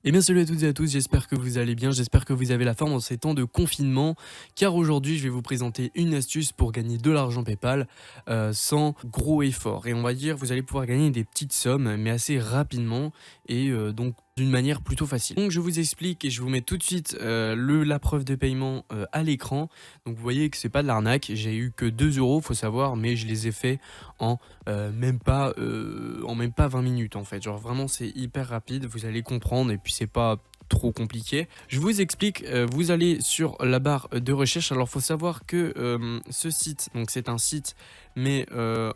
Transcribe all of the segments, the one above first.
Eh bien salut à toutes et à tous, j'espère que vous allez bien, j'espère que vous avez la forme en ces temps de confinement, car aujourd'hui je vais vous présenter une astuce pour gagner de l'argent PayPal sans gros effort. Et on va dire, vous allez pouvoir gagner des petites sommes, mais assez rapidement, et donc d'une manière plutôt facile. Donc je vous explique et je vous mets tout de suite la preuve de paiement à l'écran. Donc vous voyez que c'est pas de l'arnaque, j'ai eu que 2 euros, faut savoir, mais je les ai fait en même pas 20 minutes en fait. Genre vraiment c'est hyper rapide, vous allez comprendre et puis c'est pas trop compliqué. Je vous explique, vous allez sur la barre de recherche. Alors faut savoir que ce site, donc c'est un site mais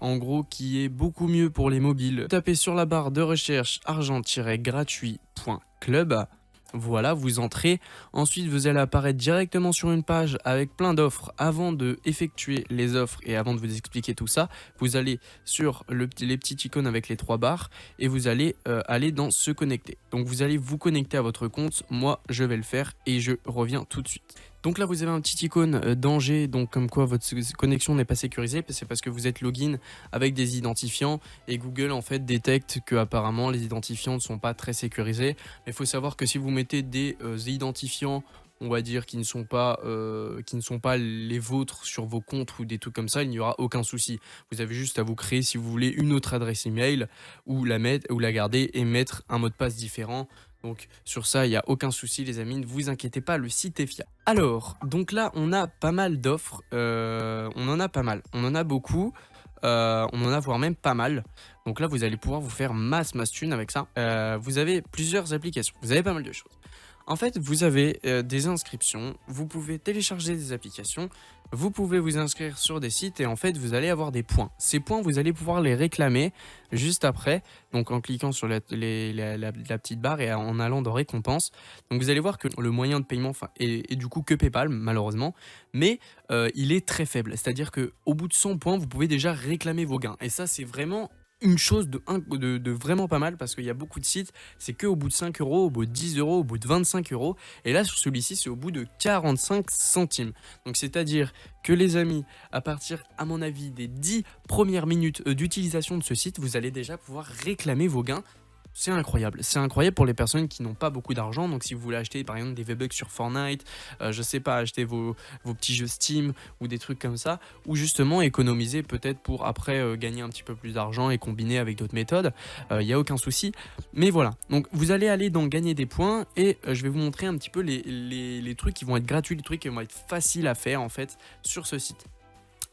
en gros qui est beaucoup mieux pour les mobiles. Tapez sur la barre de recherche argent-gratuit.club. Voilà, vous entrez. Ensuite, vous allez apparaître directement sur une page avec plein d'offres. Avant de effectuer les offres et avant de vous expliquer tout ça, vous allez sur les petites icônes avec les 3 barres et vous allez aller dans se connecter. Donc vous allez vous connecter à votre compte. Moi, je vais le faire et je reviens tout de suite. Donc là, vous avez un petit icône danger, donc comme quoi votre connexion n'est pas sécurisée, c'est parce que vous êtes login avec des identifiants et Google en fait détecte que apparemment les identifiants ne sont pas très sécurisés. Mais il faut savoir que si vous mettez des identifiants, on va dire qui ne sont pas les vôtres sur vos comptes ou des trucs comme ça, il n'y aura aucun souci. Vous avez juste à vous créer, si vous voulez, une autre adresse email ou la garder et mettre un mot de passe différent. Donc sur ça, il n'y a aucun souci les amis, ne vous inquiétez pas, le site est fiable. Alors, donc là, on a pas mal d'offres, on en a pas mal, on en a beaucoup, on en a voire même pas mal. Donc là, vous allez pouvoir vous faire masse thune avec ça. Vous avez plusieurs applications, vous avez pas mal de choses. En fait, vous avez des inscriptions, vous pouvez télécharger des applications, vous pouvez vous inscrire sur des sites et en fait, vous allez avoir des points. Ces points, vous allez pouvoir les réclamer juste après, donc en cliquant sur la petite barre et en allant dans récompenses. Donc vous allez voir que le moyen de paiement est du coup que PayPal, malheureusement, mais il est très faible. C'est-à-dire qu'au bout de 100 points, vous pouvez déjà réclamer vos gains. Et ça, c'est vraiment une chose de vraiment pas mal parce qu'il y a beaucoup de sites, c'est que au bout de 5 euros, au bout de 10 euros, au bout de 25 euros. Et là, sur celui-ci, c'est au bout de 45 centimes. Donc, c'est-à-dire que les amis, à partir, à mon avis, des 10 premières minutes d'utilisation de ce site, vous allez déjà pouvoir réclamer vos gains. C'est incroyable pour les personnes qui n'ont pas beaucoup d'argent. Donc si vous voulez acheter par exemple des V-Bucks sur Fortnite, je sais pas, acheter vos petits jeux Steam ou des trucs comme ça, ou justement économiser peut-être pour après gagner un petit peu plus d'argent et combiner avec d'autres méthodes, il n'y a aucun souci. Mais voilà, donc vous allez aller dans gagner des points et je vais vous montrer un petit peu les trucs qui vont être gratuits, les trucs qui vont être faciles à faire en fait sur ce site.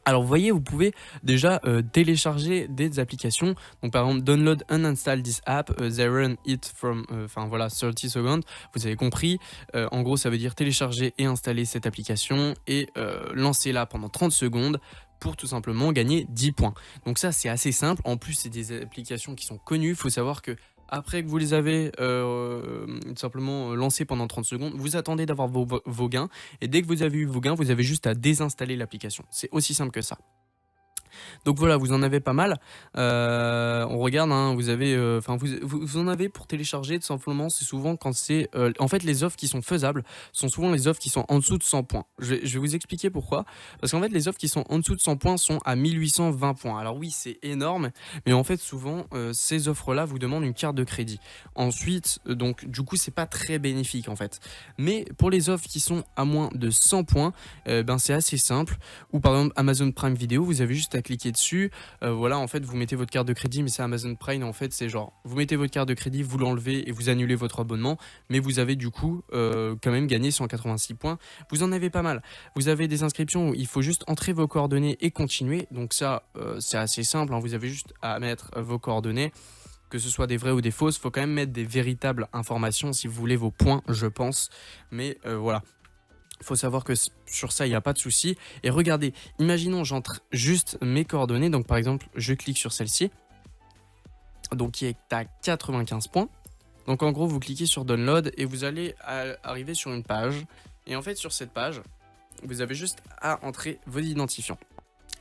Alors vous voyez, vous pouvez déjà télécharger des applications. Donc par exemple, download and install this app, they run it from, enfin voilà, 30 seconds. Vous avez compris. En gros, ça veut dire télécharger et installer cette application et lancer-la pendant 30 secondes pour tout simplement gagner 10 points. Donc ça, c'est assez simple. En plus, c'est des applications qui sont connues. Il faut savoir que après que vous les avez simplement lancées pendant 30 secondes, vous attendez d'avoir vos gains. Et dès que vous avez eu vos gains, vous avez juste à désinstaller l'application. C'est aussi simple que ça. Donc voilà, vous en avez pas mal. On regarde, hein, vous avez, vous en avez pour télécharger tout simplement. C'est souvent quand c'est, en fait, les offres qui sont faisables sont souvent les offres qui sont en dessous de 100 points. Je vais vous expliquer pourquoi. Parce qu'en fait, les offres qui sont en dessous de 100 points sont à 1820 points. Alors oui, c'est énorme, mais en fait, souvent, ces offres-là vous demandent une carte de crédit. Ensuite, donc, du coup, c'est pas très bénéfique en fait. Mais pour les offres qui sont à moins de 100 points, ben c'est assez simple. Ou par exemple, Amazon Prime Video, vous avez juste à cliquer dessus. Voilà, en fait, vous mettez votre carte de crédit, mais c'est Amazon Prime. En fait, c'est genre, vous mettez votre carte de crédit, vous l'enlevez et vous annulez votre abonnement. Mais vous avez du coup quand même gagné 186 points. Vous en avez pas mal. Vous avez des inscriptions où il faut juste entrer vos coordonnées et continuer. Donc ça, c'est assez simple, hein. Vous avez juste à mettre vos coordonnées. Que ce soit des vraies ou des fausses, il faut quand même mettre des véritables informations si vous voulez vos points, je pense. Mais voilà. Il faut savoir que sur ça, il n'y a pas de souci. Et regardez, imaginons, j'entre juste mes coordonnées. Donc, par exemple, je clique sur celle-ci. Donc, qui est à 95 points. Donc, en gros, vous cliquez sur Download et vous allez arriver sur une page. Et en fait, sur cette page, vous avez juste à entrer vos identifiants.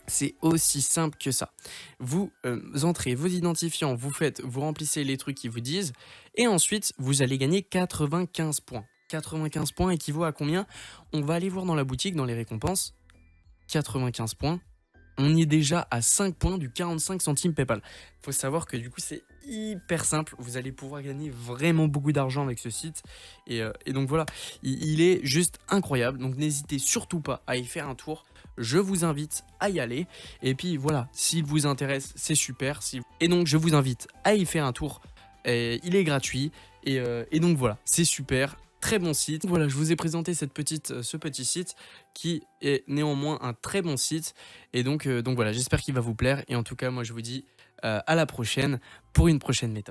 C'est aussi simple que ça. Vous entrez vos identifiants, vous remplissez les trucs qui vous disent. Et ensuite, vous allez gagner 95 points. 95 points équivaut à combien? On va aller voir dans la boutique, dans les récompenses. 95 points On y est déjà à 5 points du 45 centimes PayPal. Faut savoir que du coup, c'est hyper simple. Vous allez pouvoir gagner vraiment beaucoup d'argent avec ce site. Et donc voilà, il est juste incroyable. Donc n'hésitez surtout pas à y faire un tour. Je vous invite à y aller. Et puis voilà, s'il vous intéresse, c'est super. Et donc je vous invite à y faire un tour. Et il est gratuit. Et donc voilà, c'est super. Très bon site. Voilà, je vous ai présenté ce petit site qui est néanmoins un très bon site. Et donc voilà, j'espère qu'il va vous plaire. Et en tout cas, moi, je vous dis à la prochaine pour une prochaine méthode.